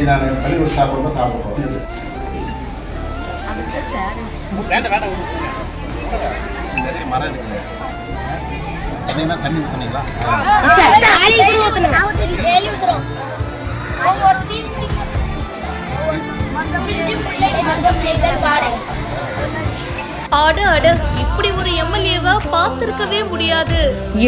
நான் பள்ளிக்கூட சாப்பிடும்போது சாப்பிடுவோம். மரம் இருக்குல்ல, அதே தண்ணி ஊற்றுனீங்களா? அட அட, இப்படி ஒரு எம்எல்ஏவா பார்த்திருக்கவே முடியாது.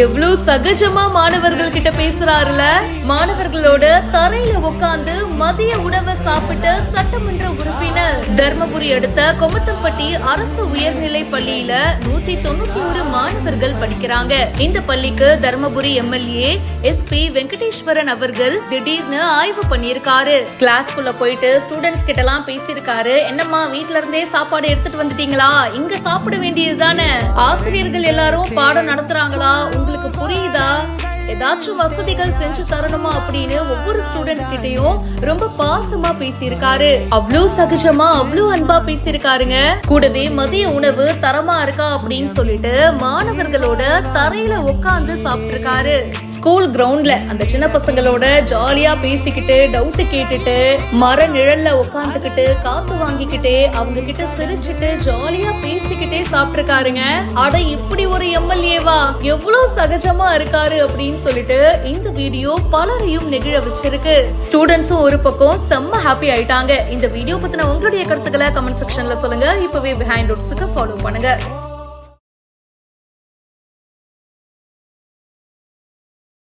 எவ்வளவு சகஜமா மாணவர்கள் கிட்ட பேசுறாருல. மாணவர்களோட தரையில உட்கார்ந்து மதிய உணவை சாப்பிட்ட சட்டமன்ற உறுப்பினர். தர்மபுரி அடுத்த கொமத்தம்பட்டி அரசு உயர்நிலை பள்ளியில 191 மாணவர்கள் படிக்கிறாங்க. இந்த பள்ளிக்கு தர்மபுரி எம்எல்ஏ SP வெங்கடேஸ்வரன் அவர்கள் திடீர்னு ஆய்வு பண்ணிருக்காரு. கிளாஸ்க்குள்ள போயிட்டு ஸ்டூடெண்ட்ஸ் கிட்ட எல்லாம் பேசியிருக்காரு. என்னம்மா, வீட்ல இருந்தே சாப்பாடு எடுத்துட்டு வந்துட்டீங்களா? இங்க சாப்பிட வேண்டியதுதானே? ஆசிரியர்கள் எல்லாரும் பாடம் நடத்துறாங்களா? உங்களுக்கு புரியுதா? ஏதாச்சும் வசதிகள் செஞ்சு தரணுமா அப்படின்னு ஒவ்வொரு ஸ்டூடெண்ட் கிட்டையும் ரொம்ப பாசமா பேசியிருக்காரு. அவ்வளவு சகஜமா, அவ்வளவு அன்பா பேசியிருக்காருங்க. கூடவே மதிய உணவு தரமா இருக்கா அப்படின்னு சொல்லிட்டு மாணவர்களோட தரையில உட்கார்ந்து சாப்பிட்டிருக்காரு. ஸ்கூல் கிரவுண்ட்ல அந்த சின்ன பசங்களோட ஜாலியா பேசிக்கிட்டு, டவுட் கேட்டுட்டு, மர நிழல்ல உட்காந்துக்கிட்டு, காத்து வாங்கிக்கிட்டே, அவங்க கிட்ட சிரிச்சுட்டு, ஜாலியா பேசிக்கிட்டே சாப்பிட்டிருக்காருங்க. அட, இப்படி ஒரு எம்எல்ஏவா எவ்வளவு சகஜமா இருக்காரு அப்படின்னு சொல்லிட்டு இந்த வீடியோ பலரையும் நெகிழ வச்சிருக்கு. ஸ்டூடெண்ட்ஸும் ஒரு பக்கம் செம்ம ஹாப்பி ஆயிட்டாங்க. இந்த வீடியோ பத்தின உங்களுடைய கருத்துக்களை கமெண்ட் செக்ஷன்ல சொல்லுங்க. இப்பவே பிஹைண்ட் ரூட்ஸ்க்கு ஃபாலோ பண்ணுங்க.